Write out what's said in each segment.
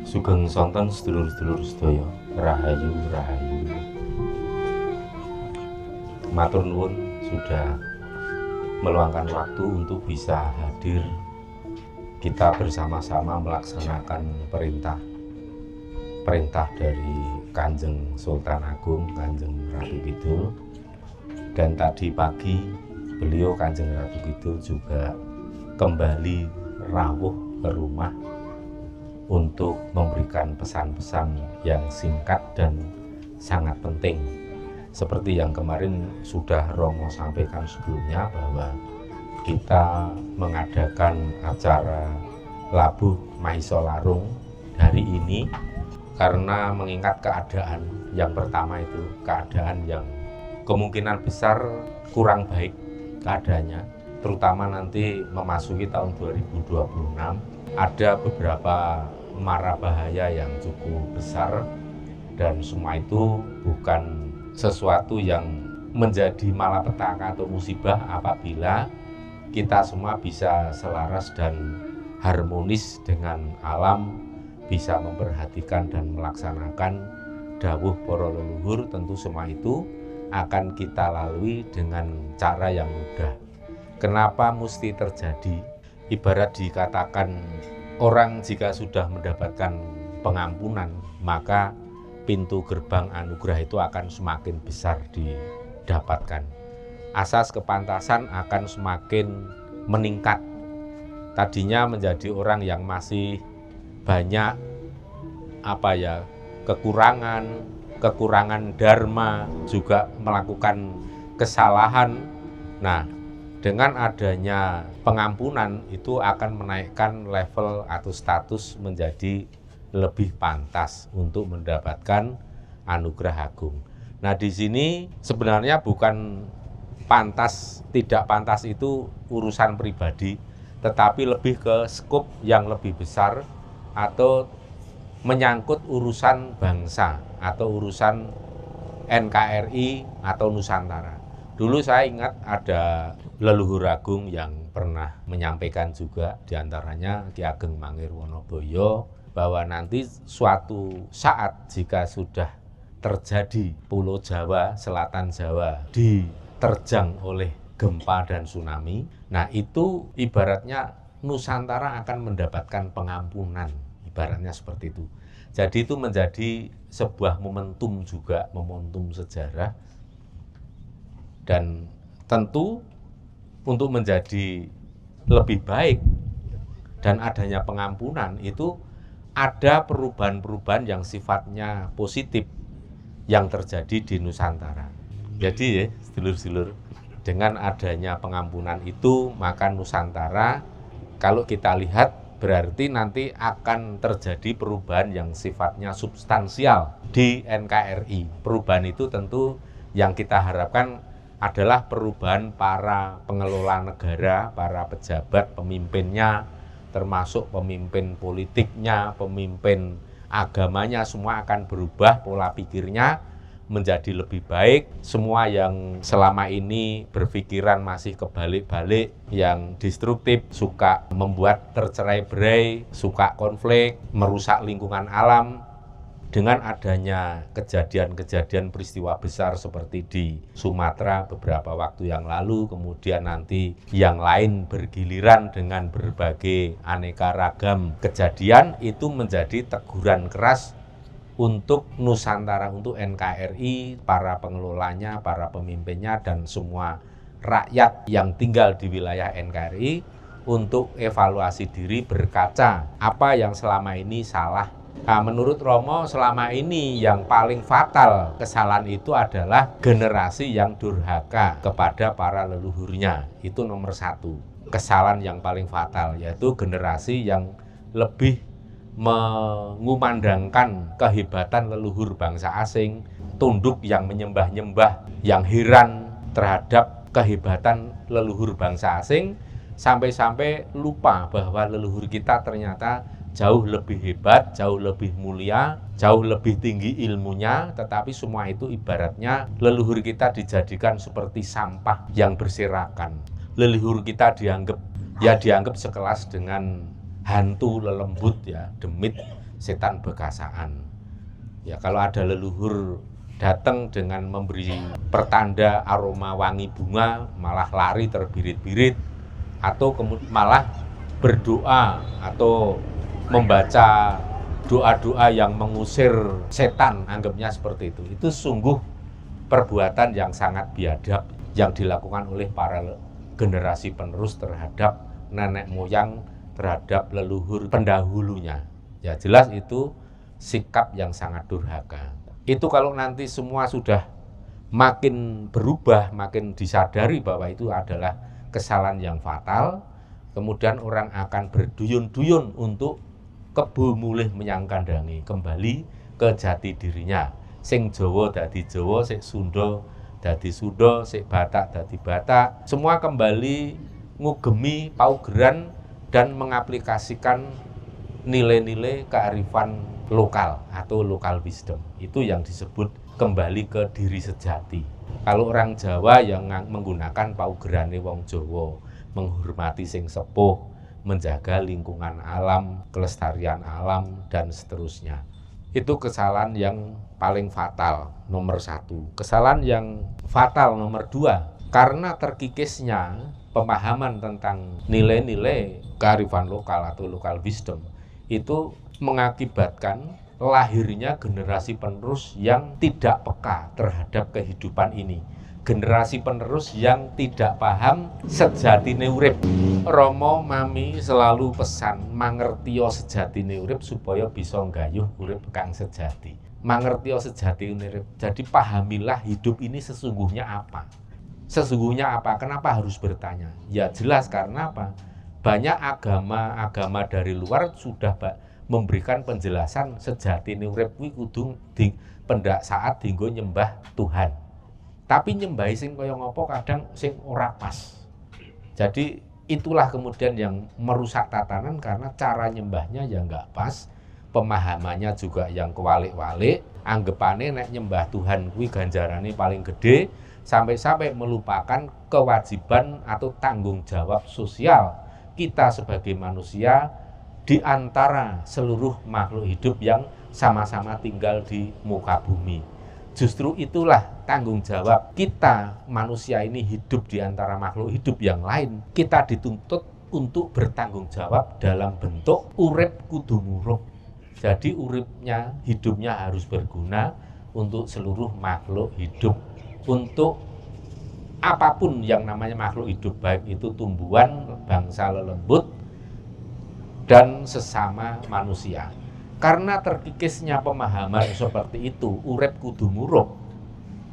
Sugeng sonten sedulur-sedulur sedaya, rahayu rahayu. Matur nuwun sudah meluangkan waktu untuk bisa hadir kita bersama-sama melaksanakan perintah dari Kanjeng Sultan Agung, Kanjeng Ratu Kidul. Dan tadi pagi beliau Kanjeng Ratu Kidul juga kembali rawuh ke rumah untuk memberikan pesan-pesan yang singkat dan sangat penting. Seperti yang kemarin sudah Romo sampaikan sebelumnya, bahwa kita mengadakan acara Labuh Mahiso Larung hari ini karena mengingat keadaan yang pertama itu, keadaan yang kemungkinan besar kurang baik keadaannya, terutama nanti memasuki tahun 2026, ada beberapa mara bahaya yang cukup besar, dan semua itu bukan sesuatu yang menjadi malapetaka atau musibah apabila kita semua bisa selaras dan harmonis dengan alam, bisa memperhatikan dan melaksanakan dawuh para leluhur. Tentu semua itu akan kita lalui dengan cara yang mudah. Kenapa mesti terjadi? Ibarat dikatakan orang jika sudah mendapatkan pengampunan, maka pintu gerbang anugerah itu akan semakin besar didapatkan. Asas kepantasan akan semakin meningkat. Tadinya menjadi orang yang masih banyak kekurangan dharma, juga melakukan kesalahan. Nah, dengan adanya pengampunan itu akan menaikkan level atau status menjadi lebih pantas untuk mendapatkan anugerah agung. Nah, di sini sebenarnya bukan pantas tidak pantas itu urusan pribadi, tetapi lebih ke skop yang lebih besar atau menyangkut urusan bangsa atau urusan NKRI atau Nusantara. Dulu saya ingat ada leluhur agung yang pernah menyampaikan juga, diantaranya Ki Ageng Mangir Wonoboyo, bahwa nanti suatu saat jika sudah terjadi Pulau Jawa, Selatan Jawa diterjang oleh gempa dan tsunami, nah itu ibaratnya Nusantara akan mendapatkan pengampunan, ibaratnya seperti itu. Jadi itu menjadi sebuah momentum juga, momentum sejarah. Dan tentu untuk menjadi lebih baik dan adanya pengampunan itu ada perubahan-perubahan yang sifatnya positif yang terjadi di Nusantara. Jadi ya, sedulur-sedulur, dengan adanya pengampunan itu, maka Nusantara kalau kita lihat berarti nanti akan terjadi perubahan yang sifatnya substansial di NKRI. Perubahan itu tentu yang kita harapkan adalah perubahan para pengelola negara, para pejabat, pemimpinnya, termasuk pemimpin politiknya, pemimpin agamanya, semua akan berubah pola pikirnya menjadi lebih baik. Semua yang selama ini berpikiran masih kebalik-balik, yang destruktif, suka membuat tercerai-berai, suka konflik, merusak lingkungan alam, dengan adanya kejadian-kejadian peristiwa besar seperti di Sumatera beberapa waktu yang lalu, kemudian nanti yang lain bergiliran dengan berbagai aneka ragam kejadian, itu menjadi teguran keras untuk Nusantara, untuk NKRI, para pengelolanya, para pemimpinnya, dan semua rakyat yang tinggal di wilayah NKRI untuk evaluasi diri, berkaca apa yang selama ini salah. Nah, menurut Romo selama ini yang paling fatal kesalahan itu adalah generasi yang durhaka kepada para leluhurnya. Itu nomor satu. Kesalahan yang paling fatal, yaitu generasi yang lebih mengumandangkan kehebatan leluhur bangsa asing, tunduk yang menyembah-nyembah, yang heran terhadap kehebatan leluhur bangsa asing, sampai-sampai lupa bahwa leluhur kita ternyata jauh lebih hebat, jauh lebih mulia, jauh lebih tinggi ilmunya, tetapi semua itu ibaratnya leluhur kita dijadikan seperti sampah yang berserakan. Leluhur kita dianggap sekelas dengan hantu lelembut, ya, demit, setan bekasaan. Ya kalau ada leluhur datang dengan memberi pertanda aroma wangi bunga, malah lari terbirit-birit, atau malah berdoa atau membaca doa-doa yang mengusir setan, anggapnya seperti itu. Itu sungguh perbuatan yang sangat biadab yang dilakukan oleh para generasi penerus terhadap nenek moyang, terhadap leluhur pendahulunya. Ya jelas itu sikap yang sangat durhaka. Itu kalau nanti semua sudah makin berubah, makin disadari bahwa itu adalah kesalahan yang fatal, kemudian orang akan berduyun-duyun untuk kebo mulih menyang kandange, kembali ke jati dirinya. Sing Jawa dadi Jawa, sing Sunda dadi Sunda, sing Batak dadi Batak. Semua kembali ngugemi paugeran dan mengaplikasikan nilai-nilai kearifan lokal atau local wisdom. Itu yang disebut kembali ke diri sejati. Kalau orang Jawa yang menggunakan paugerane wong Jawa, menghormati sing sepuh, menjaga lingkungan alam, kelestarian alam, dan seterusnya. Itu kesalahan yang paling fatal, nomor 1. Kesalahan yang fatal nomor 2, karena terkikisnya pemahaman tentang nilai-nilai kearifan lokal atau local wisdom, itu mengakibatkan lahirnya generasi penerus yang tidak peka terhadap kehidupan ini. Generasi penerus yang tidak paham sejatine urip. Rama Mami selalu pesan mangertiya sejatine urip supaya bisa nggayuh urip kang sejati. Mangertiya sejatine urip. Jadi pahamilah hidup ini sesungguhnya apa. Sesungguhnya apa? Kenapa harus bertanya? Ya jelas karena apa? Banyak agama-agama dari luar sudah memberikan penjelasan sejatine urip kuwi kudu pendak saat dienggo nyembah Tuhan. Tapi nyembah sing kaya ngopo kadang sing ora pas. Jadi itulah kemudian yang merusak tatanan karena cara nyembahnya ya enggak pas, pemahamannya juga yang kewalik-walik, anggapane nek nyembah Tuhan kuwi ganjarane paling gede, sampai-sampai melupakan kewajiban atau tanggung jawab sosial kita sebagai manusia di antara seluruh makhluk hidup yang sama-sama tinggal di muka bumi. Justru itulah tanggung jawab kita manusia ini hidup di antara makhluk hidup yang lain. Kita dituntut untuk bertanggung jawab dalam bentuk urip kudu murup. Jadi uripnya, hidupnya harus berguna untuk seluruh makhluk hidup. Untuk apapun yang namanya makhluk hidup, baik itu tumbuhan, bangsa lelembut, dan sesama manusia. Karena terkikisnya pemahaman seperti itu, urip kudu murup,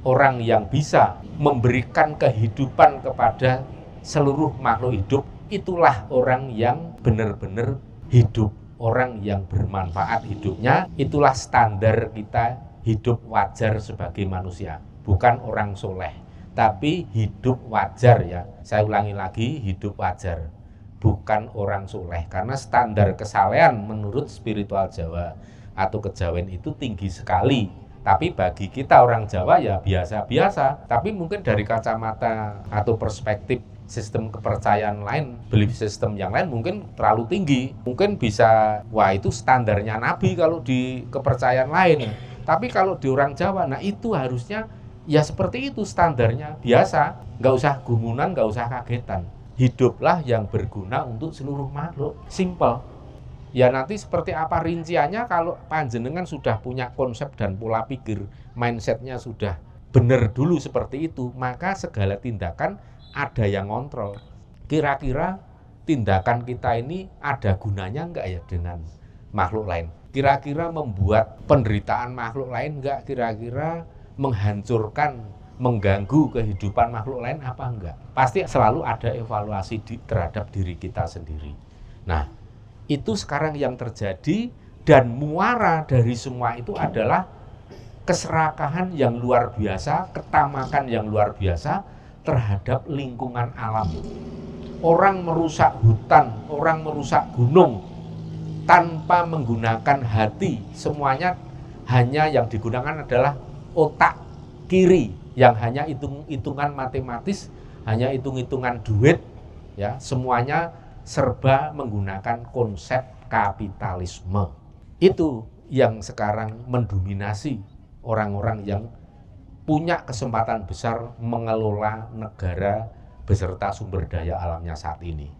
orang yang bisa memberikan kehidupan kepada seluruh makhluk hidup, itulah orang yang benar-benar hidup, orang yang bermanfaat hidupnya. Itulah standar kita hidup wajar sebagai manusia, bukan orang soleh, tapi hidup wajar ya. Saya ulangi lagi, hidup wajar, bukan orang soleh, karena standar kesalehan menurut spiritual Jawa atau kejawen itu tinggi sekali. Tapi bagi kita orang Jawa ya biasa-biasa. Tapi mungkin dari kacamata atau perspektif sistem kepercayaan lain, belief system yang lain mungkin terlalu tinggi. Mungkin bisa, wah itu standarnya Nabi kalau di kepercayaan lain. Tapi kalau di orang Jawa, nah itu harusnya ya seperti itu standarnya, biasa. Nggak usah gumunan, nggak usah kagetan. Hiduplah yang berguna untuk seluruh makhluk. Simple. Ya nanti seperti apa rinciannya kalau panjenengan sudah punya konsep dan pola pikir, mindsetnya sudah benar dulu seperti itu, maka segala tindakan ada yang ngontrol. Kira-kira tindakan kita ini ada gunanya enggak ya dengan makhluk lain? Kira-kira membuat penderitaan makhluk lain enggak? Kira-kira menghancurkan, mengganggu kehidupan makhluk lain apa enggak? Pasti selalu ada evaluasi terhadap diri kita sendiri. Nah, itu sekarang yang terjadi, dan muara dari semua itu adalah keserakahan yang luar biasa, ketamakan yang luar biasa terhadap lingkungan alam. Orang merusak hutan, orang merusak gunung tanpa menggunakan hati. Semuanya hanya yang digunakan adalah otak kiri yang hanya hitung-hitungan matematis, hanya hitung-hitungan duit, ya, semuanya serba menggunakan konsep kapitalisme. Itu yang sekarang mendominasi orang-orang yang punya kesempatan besar mengelola negara beserta sumber daya alamnya saat ini.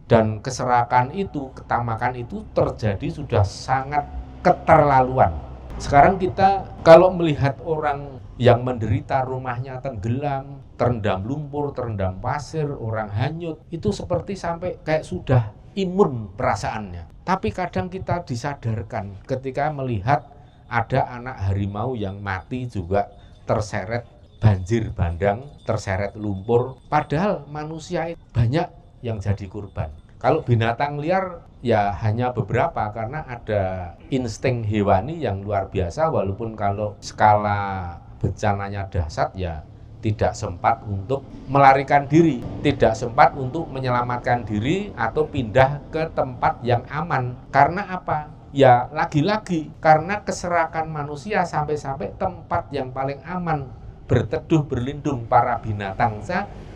Dan keserakan itu, ketamakan itu terjadi sudah sangat keterlaluan. Sekarang kita kalau melihat orang yang menderita rumahnya tenggelam, terendam lumpur, terendam pasir, orang hanyut, itu seperti sampai kayak sudah imun perasaannya. Tapi kadang kita disadarkan ketika melihat ada anak harimau yang mati juga terseret banjir bandang, terseret lumpur. Padahal manusia banyak yang jadi korban. Kalau binatang liar ya hanya beberapa karena ada insting hewani yang luar biasa, walaupun kalau skala bencananya dahsyat ya tidak sempat untuk melarikan diri, tidak sempat untuk menyelamatkan diri atau pindah ke tempat yang aman. Karena apa? Ya lagi-lagi karena keserakan manusia sampai-sampai tempat yang paling aman berteduh berlindung para binatang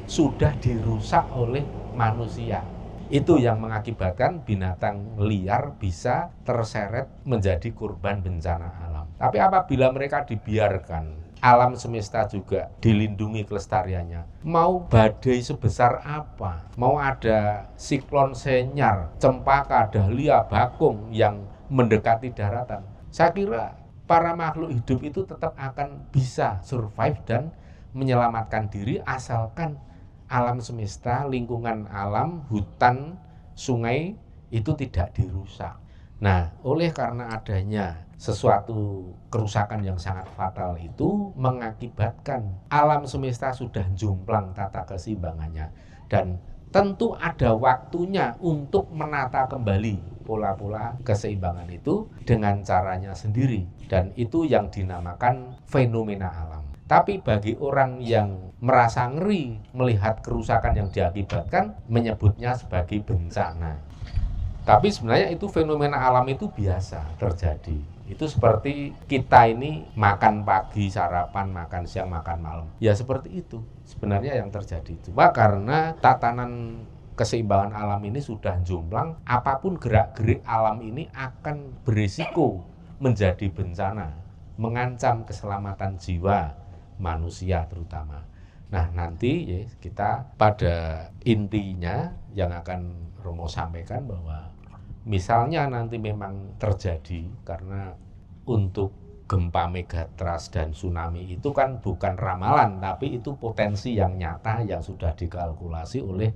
sudah dirusak oleh manusia. Itu yang mengakibatkan binatang liar bisa terseret menjadi korban bencana alam. Tapi apabila mereka dibiarkan, alam semesta juga dilindungi kelestariannya. Mau badai sebesar apa, mau ada siklon senyar, cempaka, dahlia, bakung yang mendekati daratan, saya kira para makhluk hidup itu tetap akan bisa survive dan menyelamatkan diri asalkan alam semesta, lingkungan alam, hutan, sungai itu tidak dirusak. Nah, oleh karena adanya sesuatu kerusakan yang sangat fatal itu mengakibatkan alam semesta sudah jomplang tata keseimbangannya. Dan tentu ada waktunya untuk menata kembali pola-pola keseimbangan itu dengan caranya sendiri. Dan itu yang dinamakan fenomena alam. Tapi bagi orang yang merasa ngeri melihat kerusakan yang diakibatkan, menyebutnya sebagai bencana. Tapi sebenarnya itu fenomena alam itu biasa terjadi. Itu seperti kita ini makan pagi, sarapan, makan siang, makan malam. Ya seperti itu sebenarnya yang terjadi. Cuma karena tatanan keseimbangan alam ini sudah jomplang, apapun gerak-gerik alam ini akan berisiko menjadi bencana, mengancam keselamatan jiwa manusia terutama. Nah nanti ya, kita pada intinya yang akan Romo sampaikan bahwa misalnya nanti memang terjadi, karena untuk gempa megatrust dan tsunami itu kan bukan ramalan, tapi itu potensi yang nyata yang sudah dikalkulasi oleh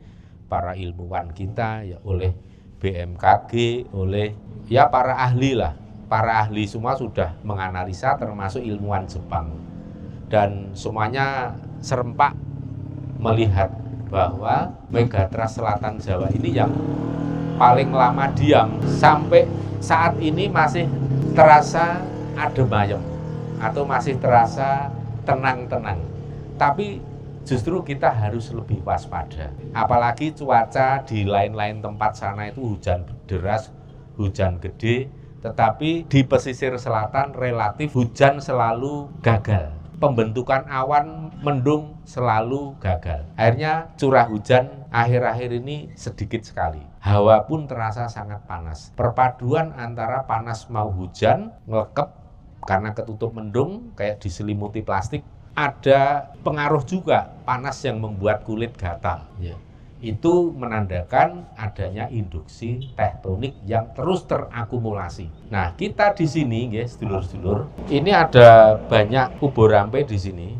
para ilmuwan kita, ya oleh BMKG, oleh ya para ahli lah. Para ahli semua sudah menganalisa, termasuk ilmuwan Jepang. Dan semuanya serempak melihat bahwa megatrust Selatan Jawa ini yang paling lama diam sampai saat ini masih terasa adem ayem atau masih terasa tenang-tenang. Tapi justru kita harus lebih waspada. Apalagi cuaca di lain-lain tempat sana itu hujan deras, hujan gede, tetapi di pesisir selatan relatif hujan selalu gagal. Pembentukan awan mendung selalu gagal. Akhirnya curah hujan akhir-akhir ini sedikit sekali. Hawa pun terasa sangat panas. Perpaduan antara panas mau hujan, ngelekep karena ketutup mendung, kayak diselimuti plastik. Ada pengaruh juga panas yang membuat kulit gatal. Ya. Itu menandakan adanya induksi tektonik yang terus terakumulasi. Nah, kita di sini, guys, sedulur-sedulur, ini ada banyak kubur rampe di sini.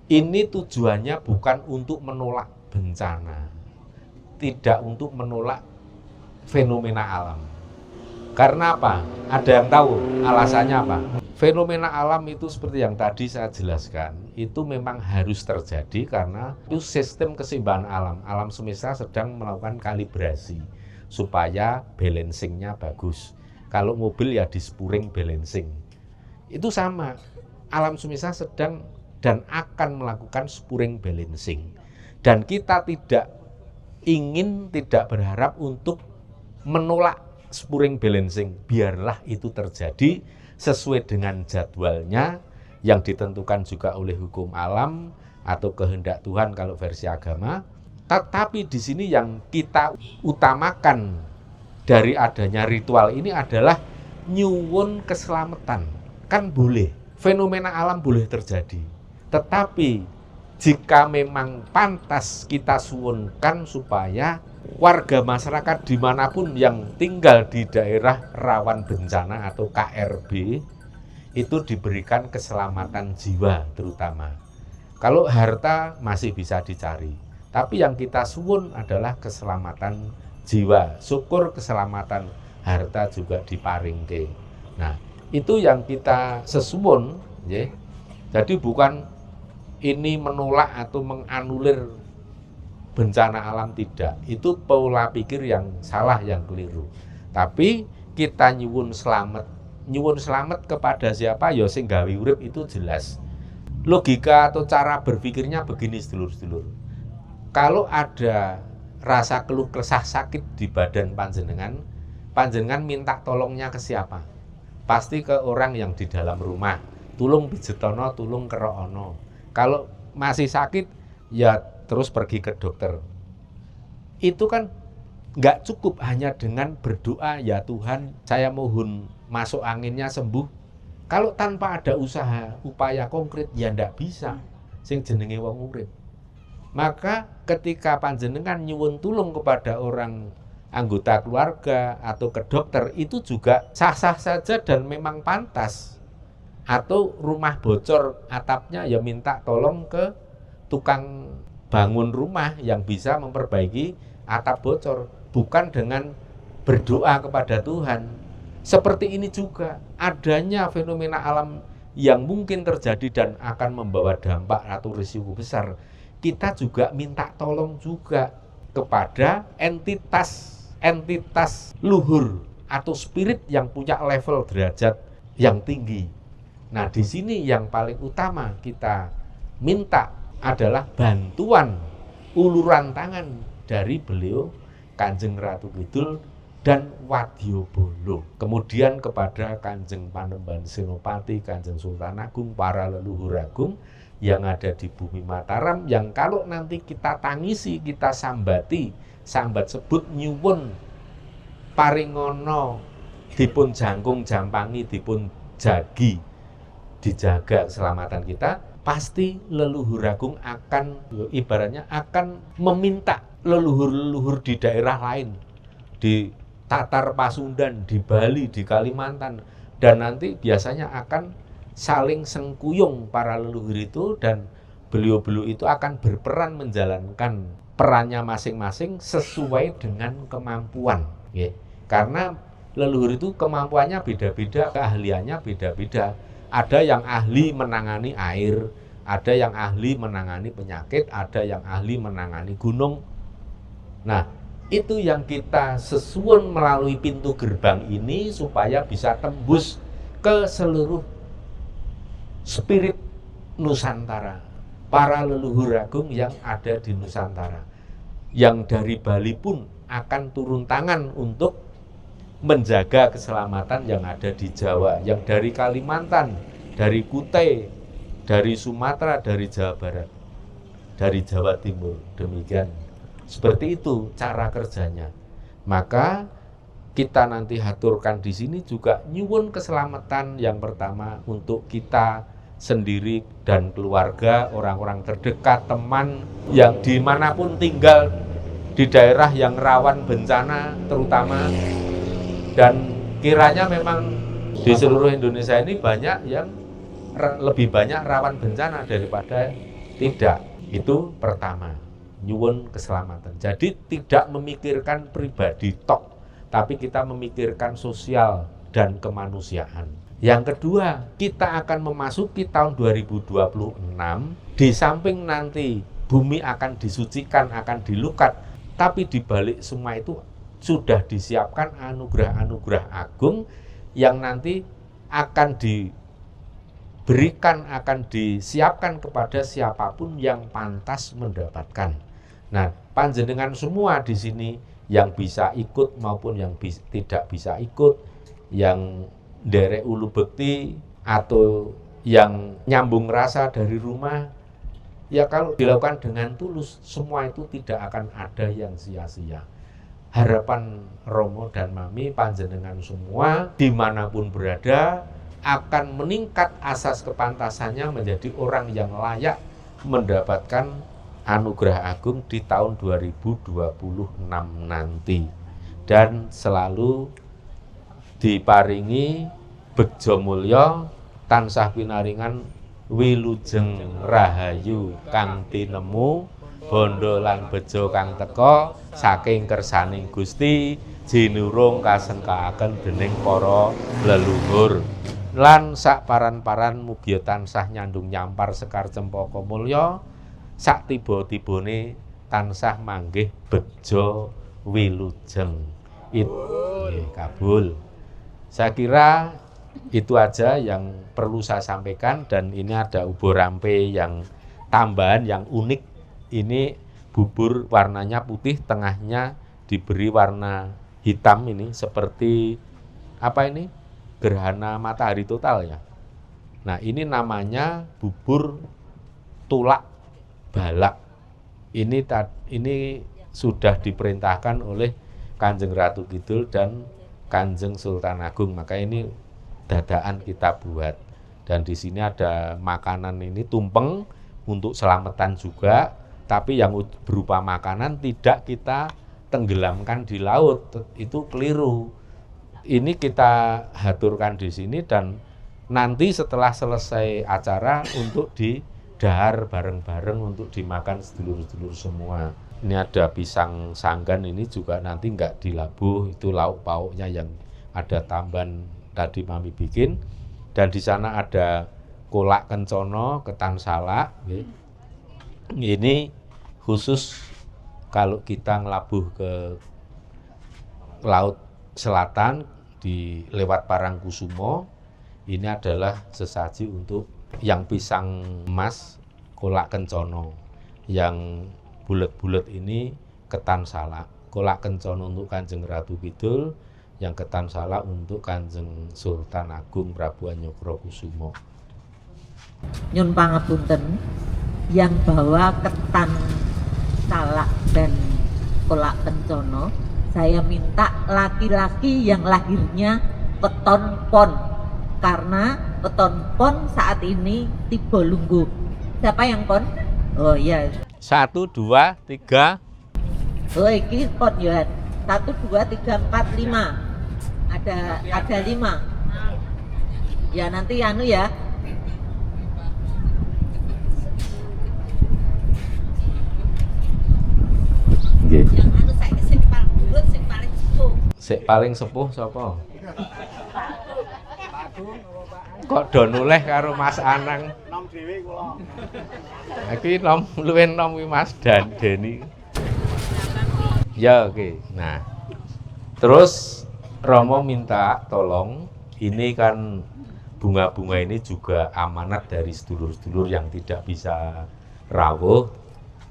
Ini tujuannya bukan untuk menolak bencana, tidak untuk menolak fenomena alam. Karena apa? Ada yang tahu alasannya apa? Fenomena alam itu seperti yang tadi saya jelaskan, itu memang harus terjadi karena itu sistem keseimbangan alam. Alam semesta sedang melakukan kalibrasi supaya balancingnya bagus. Kalau mobil ya di spuring balancing. Itu sama, alam semesta sedang dan akan melakukan spuring balancing. Dan kita tidak ingin, tidak berharap untuk menolak spuring balancing. Biarlah itu terjadi sesuai dengan jadwalnya yang ditentukan juga oleh hukum alam atau kehendak Tuhan kalau versi agama. Tetapi di sini yang kita utamakan dari adanya ritual ini adalah nyuwun keselamatan. Kan boleh, fenomena alam boleh terjadi. Tetapi jika memang pantas kita suwunkan supaya warga masyarakat dimanapun yang tinggal di daerah rawan bencana atau KRB itu diberikan keselamatan jiwa terutama. Kalau harta masih bisa dicari, tapi yang kita suwun adalah keselamatan jiwa. Syukur keselamatan harta juga diparingke. Nah, itu yang kita sesuwun, ya. Jadi bukan ini menolak atau menganulir bencana alam, tidak. Itu pola pikir yang salah, yang keliru. Tapi kita nyuwun selamat kepada siapa? Ya sing gawe urip, itu jelas. Logika atau cara berpikirnya begini, sedulur-sedulur. Kalau ada rasa keluh kesah sakit di badan panjenengan, panjenengan minta tolongnya ke siapa? Pasti ke orang yang di dalam rumah. Tulung pijetono, tulung keroono. Kalau masih sakit, ya terus pergi ke dokter. Itu kan nggak cukup hanya dengan berdoa, ya Tuhan, saya mohon masuk anginnya sembuh. Kalau tanpa ada usaha, upaya konkret, ya ndak bisa. Sing jenenge wong urip. Maka ketika panjenengan nyuwun tulung kepada orang anggota keluarga atau ke dokter, itu juga sah-sah saja dan memang pantas. Atau rumah bocor atapnya, ya minta tolong ke tukang bangun rumah yang bisa memperbaiki atap bocor. Bukan dengan berdoa kepada Tuhan. Seperti ini juga adanya fenomena alam yang mungkin terjadi dan akan membawa dampak atau risiko besar. Kita juga minta tolong juga kepada entitas luhur atau spirit yang punya level derajat yang tinggi. Nah, di sini yang paling utama kita minta adalah bantuan, uluran tangan dari beliau Kanjeng Ratu Kidul dan Wadyabala. Kemudian kepada Kanjeng Panembahan Senopati, Kanjeng Sultan Agung, para leluhur agung yang ada di bumi Mataram, yang kalau nanti kita tangisi, kita sambati, sambat sebut nyuwun paringono dipun jangkung jampangi, dipun jagi, dijaga keselamatan kita, pasti leluhur agung akan, ibaratnya akan meminta leluhur-leluhur di daerah lain, di Tatar Pasundan, di Bali, di Kalimantan, dan nanti biasanya akan saling sengkuyung para leluhur itu, dan beliau-beliau itu akan berperan menjalankan perannya masing-masing sesuai dengan kemampuan, ya. Karena leluhur itu kemampuannya beda-beda, keahliannya beda-beda. Ada yang ahli menangani air, ada yang ahli menangani penyakit, ada yang ahli menangani gunung. Nah, itu yang kita sesuun melalui pintu gerbang ini supaya bisa tembus ke seluruh spirit Nusantara, para leluhur agung yang ada di Nusantara. Yang dari Bali pun akan turun tangan untuk menjaga keselamatan yang ada di Jawa, yang dari Kalimantan, dari Kutai, dari Sumatera, dari Jawa Barat, dari Jawa Timur. Demikian. Seperti itu cara kerjanya. Maka kita nanti haturkan di sini juga nyuwun keselamatan yang pertama untuk kita sendiri dan keluarga, orang-orang terdekat, teman yang dimanapun tinggal di daerah yang rawan bencana terutama. Dan kiranya memang di seluruh Indonesia ini banyak yang lebih banyak rawan bencana daripada tidak. Itu pertama, nyuwun keselamatan. Jadi tidak memikirkan pribadi tok, tapi kita memikirkan sosial dan kemanusiaan. Yang kedua, kita akan memasuki tahun 2026, di samping nanti bumi akan disucikan, akan dilukat, tapi di balik semua itu sudah disiapkan anugerah-anugerah agung yang nanti akan diberikan, akan disiapkan kepada siapapun yang pantas mendapatkan. Nah, panjenengan semua di sini yang bisa ikut maupun yang tidak bisa ikut, yang nderek ulu bekti atau yang nyambung rasa dari rumah, ya kalau dilakukan dengan tulus, semua itu tidak akan ada yang sia-sia. harapan Romo dan Mami panjenengan semua dimanapun berada akan meningkat asas kepantasannya menjadi orang yang layak mendapatkan anugerah agung di tahun 2026 nanti, dan selalu diparingi bejo mulya tansah pinaringan wilujeng rahayu kang tinemu bondo lan bejo kang teka saking kersaning Gusti jinurung kasengkaaken dening para leluhur lan sak paran-paran mugi tansah nyandung nyampar sekar cempaka mulya sak tiba-tibane tansah manggih bejo wilujeng kabul. Saya kira itu aja yang perlu saya sampaikan, dan ini ada ubur rampe yang tambahan yang unik. Ini bubur warnanya putih, tengahnya diberi warna hitam, ini seperti apa ini? Gerhana matahari total ya. Nah, ini namanya bubur tulak balak. Ini sudah diperintahkan oleh Kanjeng Ratu Kidul dan Kanjeng Sultan Agung, maka ini dadaan kita buat. Dan di sini ada makanan ini tumpeng untuk selamatan juga, tapi yang berupa makanan tidak kita tenggelamkan di laut, itu keliru. Ini kita haturkan di sini dan nanti setelah selesai acara untuk didahar bareng-bareng untuk dimakan sedulur-sedulur semua. Ini ada pisang sanggan, ini juga nanti enggak dilabuh, itu lauk pauknya yang ada tambahan tadi Mami bikin. Dan di sana ada kolak kencono, ketan salak. Ini khusus kalau kita ngelabuh ke laut selatan di lewat Parangkusumo, ini adalah sesaji untuk yang pisang emas kolak kencono, yang bulet-bulet ini ketan salak. Kolak kencono untuk Kanjeng Ratu Kidul, yang ketan salak untuk Kanjeng Sultan Agung Prabu Anyokrokusumo. Nyun pangapunten, yang bawa ketan salak dan kolak kencono, saya minta laki-laki yang lahirnya Weton Pon, karena Weton Pon saat ini tiba lungguh. Siapa yang pon? Oh iya. 1, 2, 3. Oh iki pon ya. 1, 2, 3, 4, 5. Ada 5. Ya nanti anu ya. Nggih. Yang anu saiki sing paling dhuwur, sing paling sepuh. Sik paling sepuh sapa? Kok do noleh karo Mas Anang? Nom dhewe kula. Iki nom luwih nom iki Mas Deni. Ya oke. Nah. Terus Romo minta tolong, ini kan bunga-bunga ini juga amanat dari sedulur-sedulur yang tidak bisa rawuh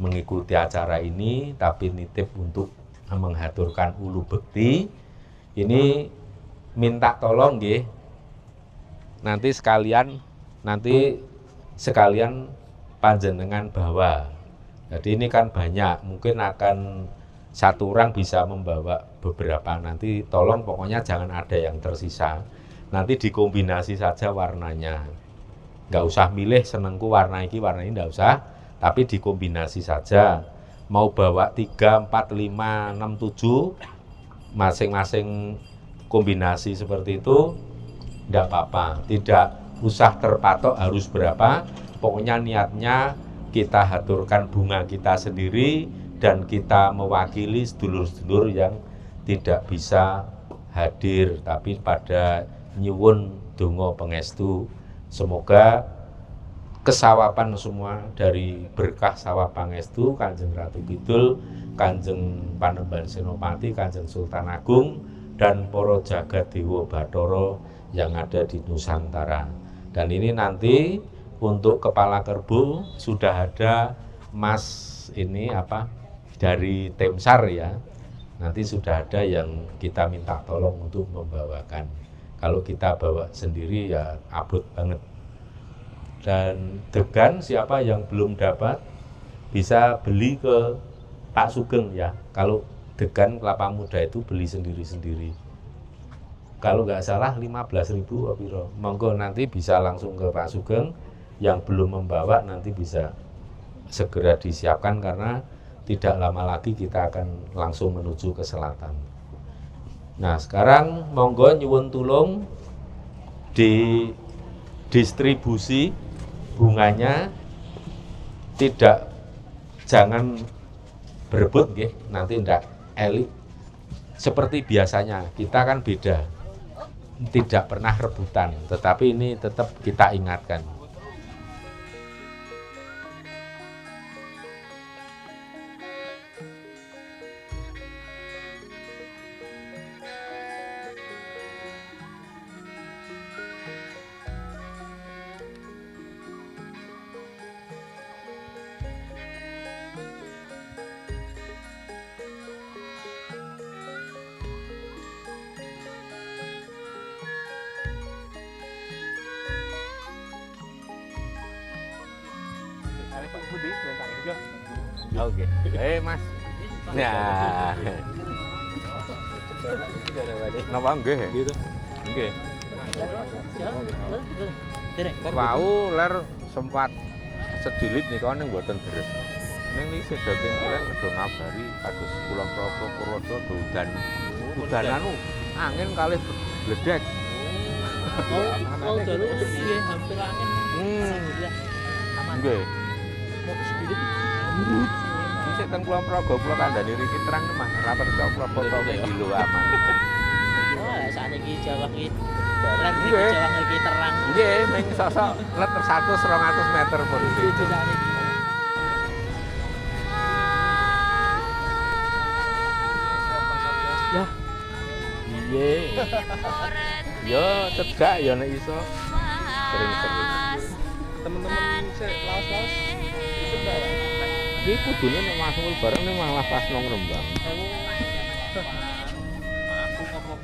mengikuti acara ini, tapi nitip untuk menghaturkan ulu bekti. Ini minta tolong nggih. Nanti sekalian panjenengan bawa. Jadi ini kan banyak, mungkin akan satu orang bisa membawa beberapa. Nanti tolong pokoknya jangan ada yang tersisa. Nanti dikombinasi saja warnanya. Nggak usah milih senengku warna ini nggak usah, tapi dikombinasi saja. Mau bawa 3, 4, 5, 6, 7, masing-masing kombinasi seperti itu, enggak apa-apa. Tidak usah terpatok harus berapa, pokoknya niatnya kita haturkan bunga kita sendiri dan kita mewakili sedulur-sedulur yang tidak bisa hadir, tapi pada nyuwun donga pangestu. Semoga kesawapan semua dari berkah sawah pangestu Kanjeng Ratu Kidul, Kanjeng Panembahan Senopati, Kanjeng Sultan Agung, dan para jagat dewa Bathara yang ada di Nusantara. Dan ini nanti untuk kepala kerbau sudah ada Mas ini apa dari tim SAR ya. Nanti sudah ada yang kita minta tolong untuk membawakan. Kalau kita bawa sendiri ya abot banget. Dan degan siapa yang belum dapat bisa beli ke Pak Sugeng ya. Kalau degan kelapa muda itu beli sendiri-sendiri. Kalau nggak salah 15.000 piro. Monggo nanti bisa langsung ke Pak Sugeng, yang belum membawa nanti bisa segera disiapkan karena tidak lama lagi kita akan langsung menuju ke selatan. Nah, sekarang monggo nyuwun tulung di distribusi bunganya jangan berebut nggih, nanti ndak elik. Seperti biasanya, kita kan beda. Tidak pernah rebutan, tetapi ini tetap kita ingatkan. Oke, Mas. Ya. Napa nggih? Gitu. Nggih. Wau ler sempat sedilit nika ning mboten deres. Ning iki daging kalian nedha ngabari kados Kulon Progo Purwodo udan. Udan anu angin kalih bledek. Oh, terus nggih hampir angin. Nggih. Sik teng Kulon Progo kula kandhani riki terang Mas, ra percaya kula foto kilo aman. Oh, sakniki Jawa ki barang iki Jawa iki terang. Nggih, ming sosok let 100-200 meter pun itu. Ya. Iye. Yo cedak ya nek iso. Sering-sering. Teman-teman sik laos-laos itu enggak. Iki kudune nek masuk bareng ning malah pas nang Rembang. Aku ngomong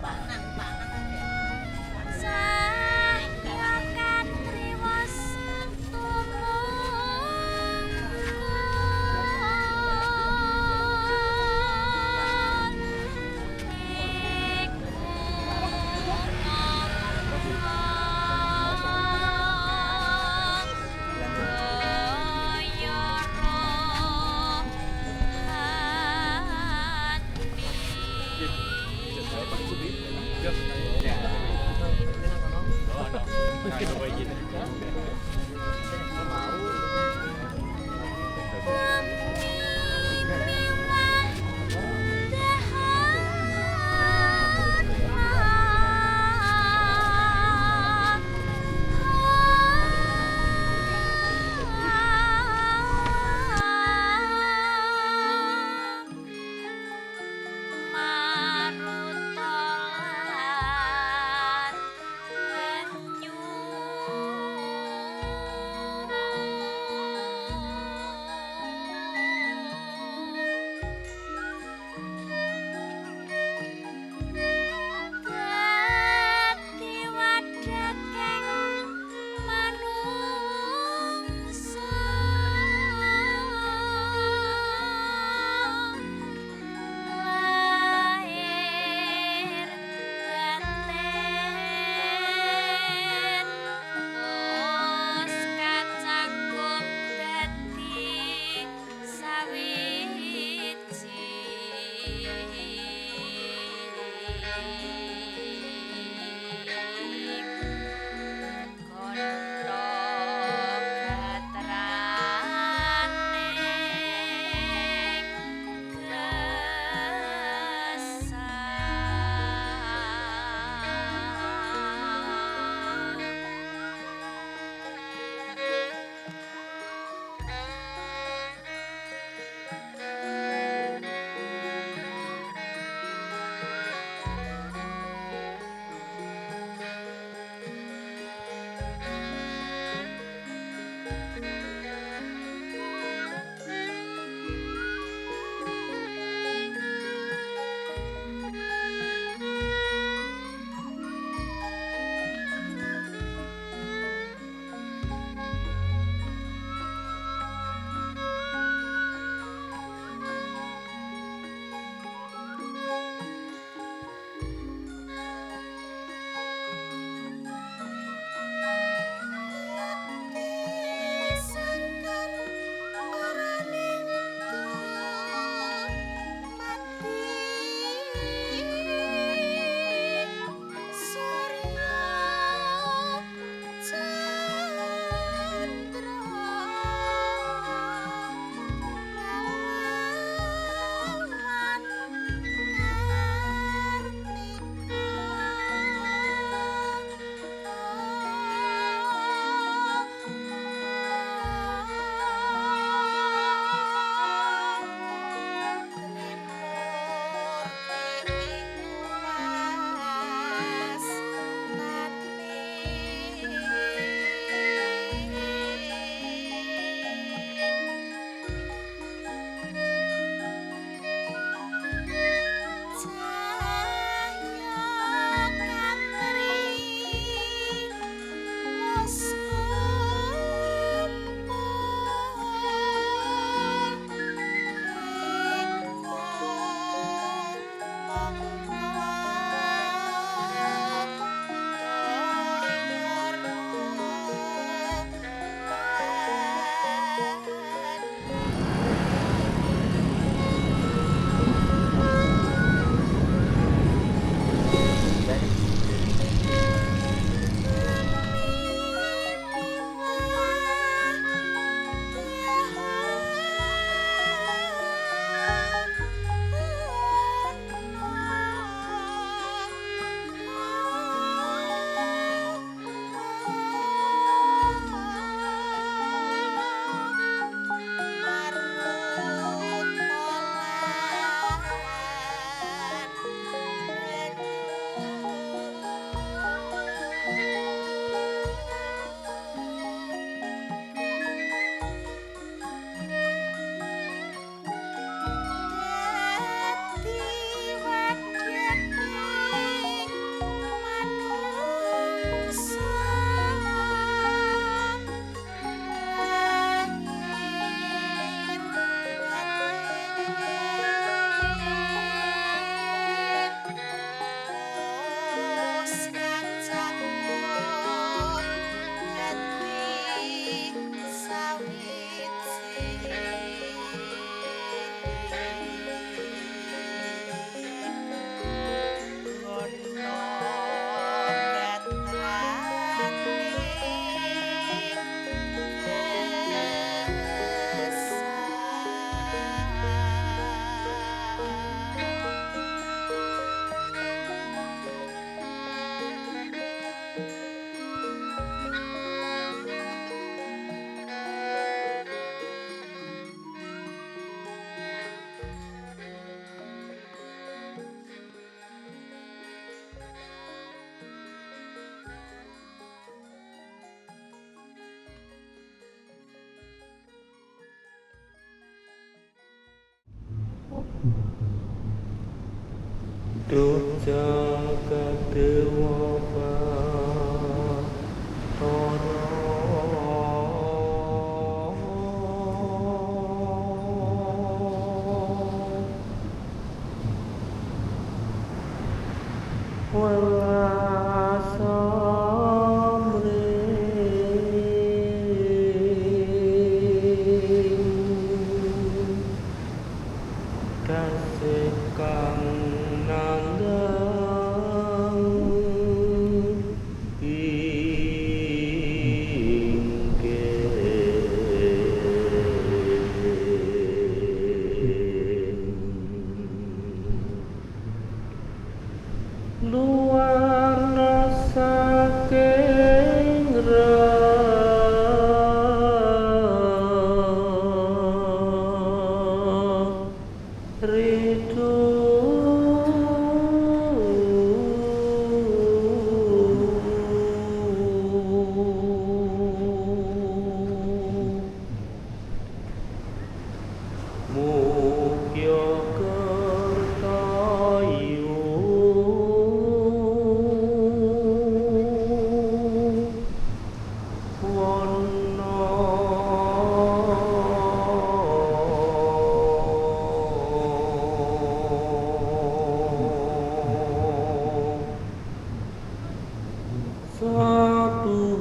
Satu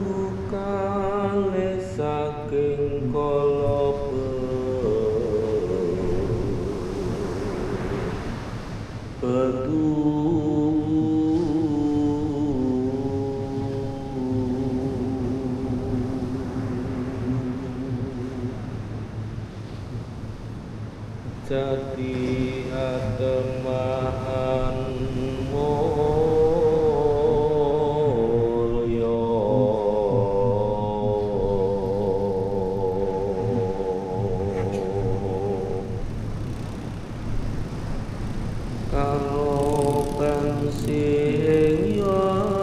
kali saking kala jadi atemahan mulya karo pensing yang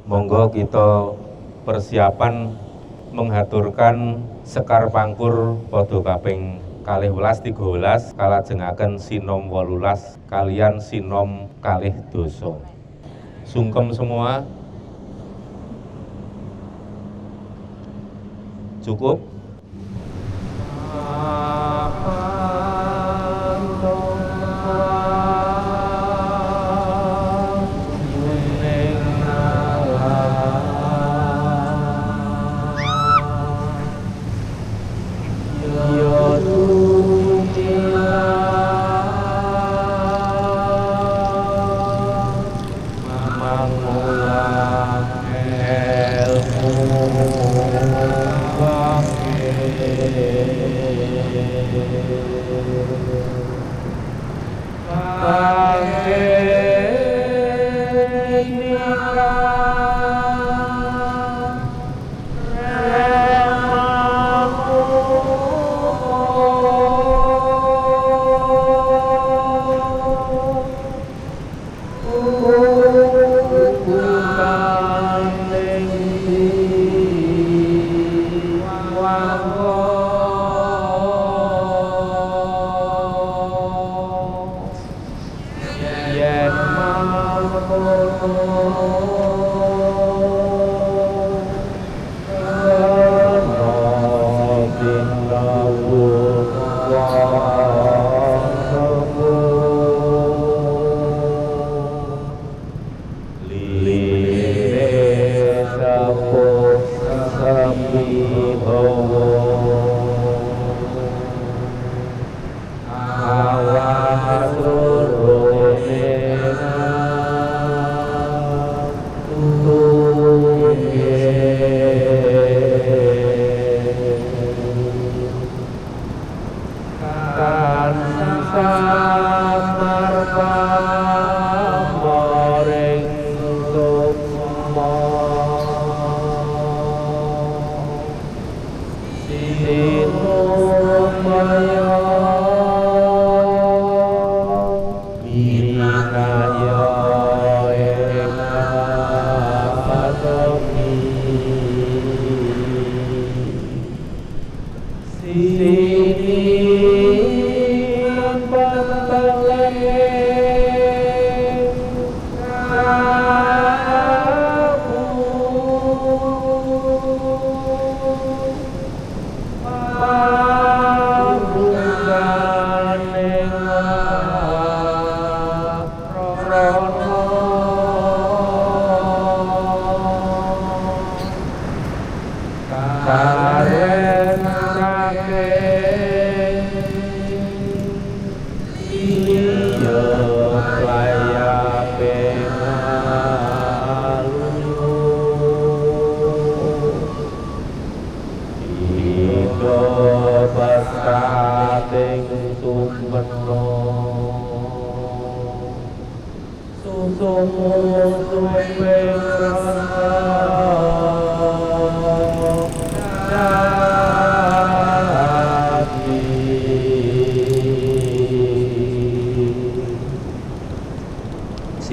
monggo kita persiapan menghaturkan sekar pangkur padha kaping 12 13 kalajengaken sinom 18 kalian sinom 2 dosa. Sungkem semua. Cukup.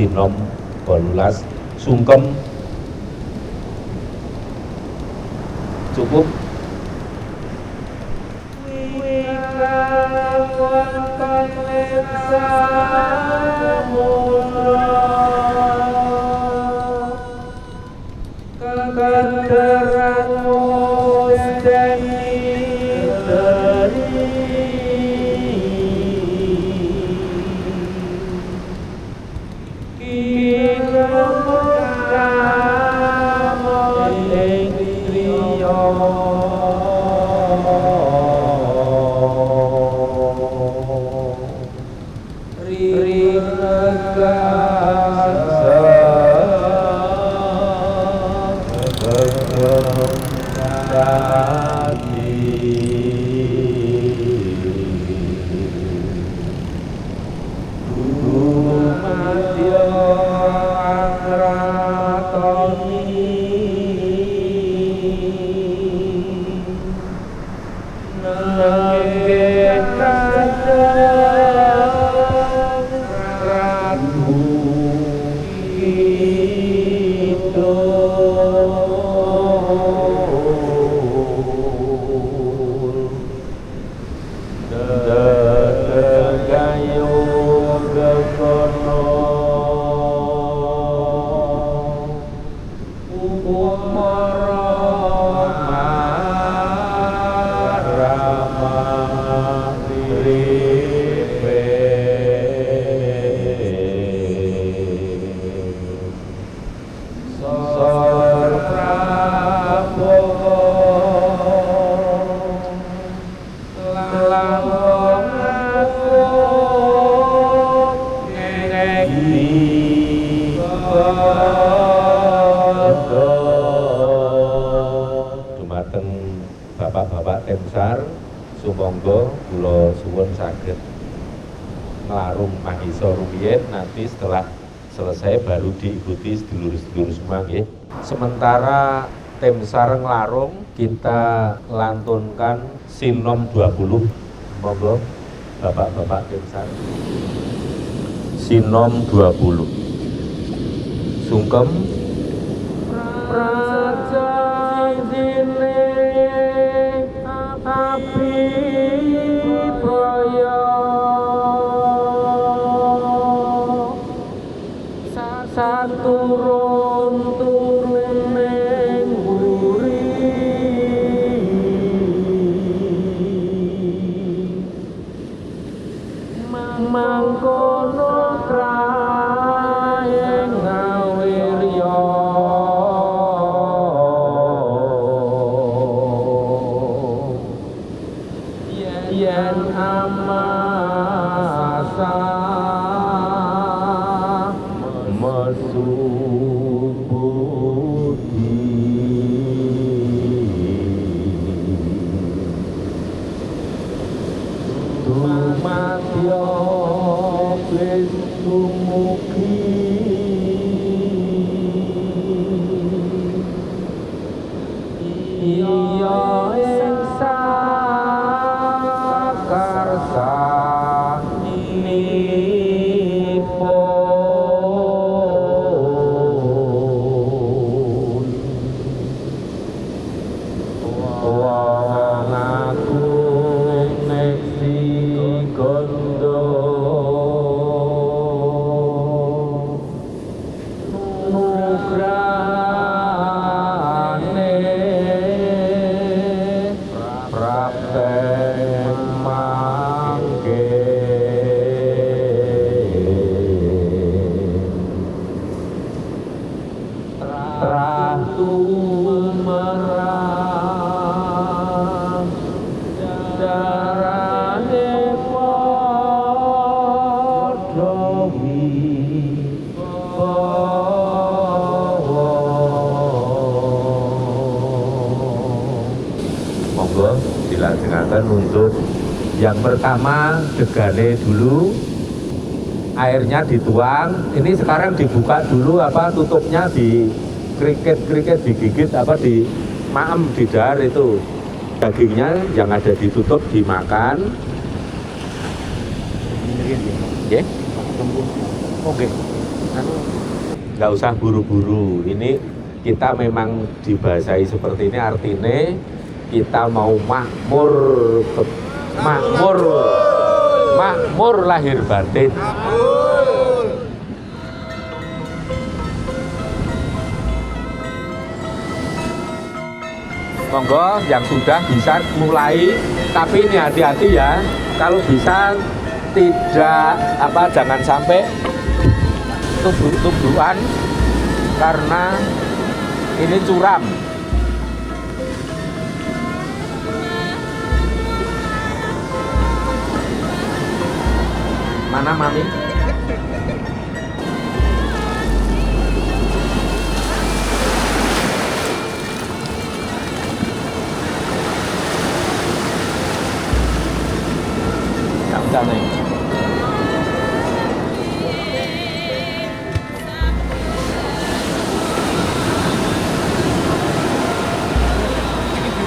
sinom 18 sungkem. Cukup. Dumateng bapak-bapak Temsar, sumangga kula suwun saged nglarung mahisa rumiyin, nanti setelah selesai baru diikuti sedulur-sedulur semua nggih. Sementara Temsar nglarung, kita lantunkan Sinom 20. Monggo bapak-bapak Temsar. Sinom 20. Sungkem prajandine api praya saturun-turune nguri mangkono krae ngawirya yen amasa mesu budi dumadya besumugi iya ing sakarsanipun wong agung neksi gondo nugrahane praktek mangke ratu merah darane padha monggo dilajengaken untuk yang pertama degane dulu, airnya dituang. Ini sekarang dibuka dulu apa tutupnya, di kriket digigit apa di maem di dar itu dagingnya yang ada ditutup dimakan. Ya, oke. Nggak usah buru-buru. Ini kita memang dibahasahi seperti ini, artinya kita mau makmur lahir batin. Monggo yang sudah bisa mulai, tapi ini hati-hati ya. Kalau bisa tidak jangan sampai tubruk-tubrukan karena ini curam. Mana Mami? Yang udah nih.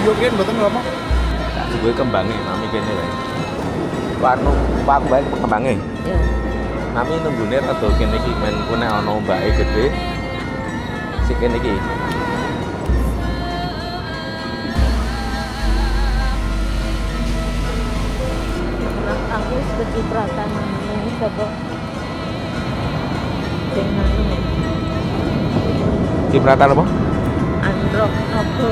Yo kan mboten apa? Tak duwe kembange Mami kene wae. Warno Pak bae kembange. Ya. Mami nunggune rada kene iki men kene ana ombake gede. Sik kene iki. Aku kecipratan ini coba dengan Cipratan apa? Androk Nogo.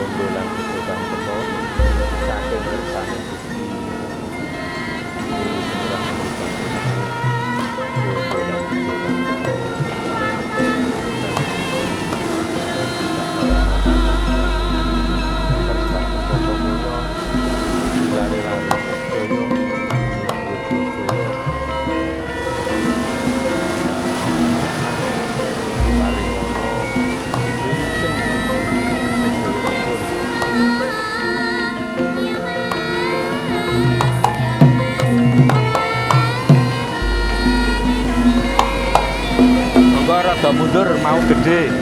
Gondolan sedang penuh saking kersane Gusti. Rada mundur mau gede,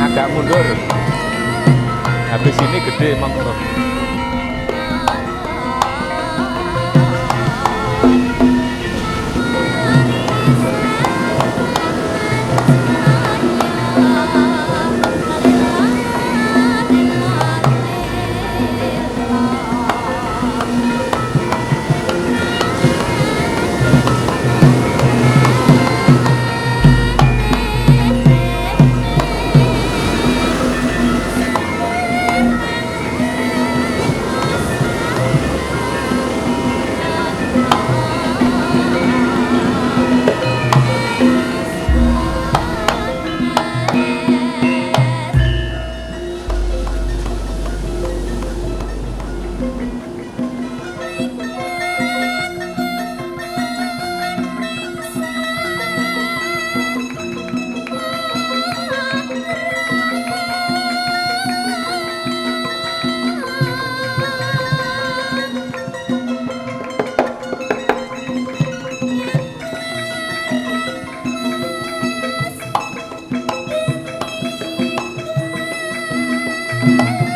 agak mundur. Habis ini gede monggo. Thank you.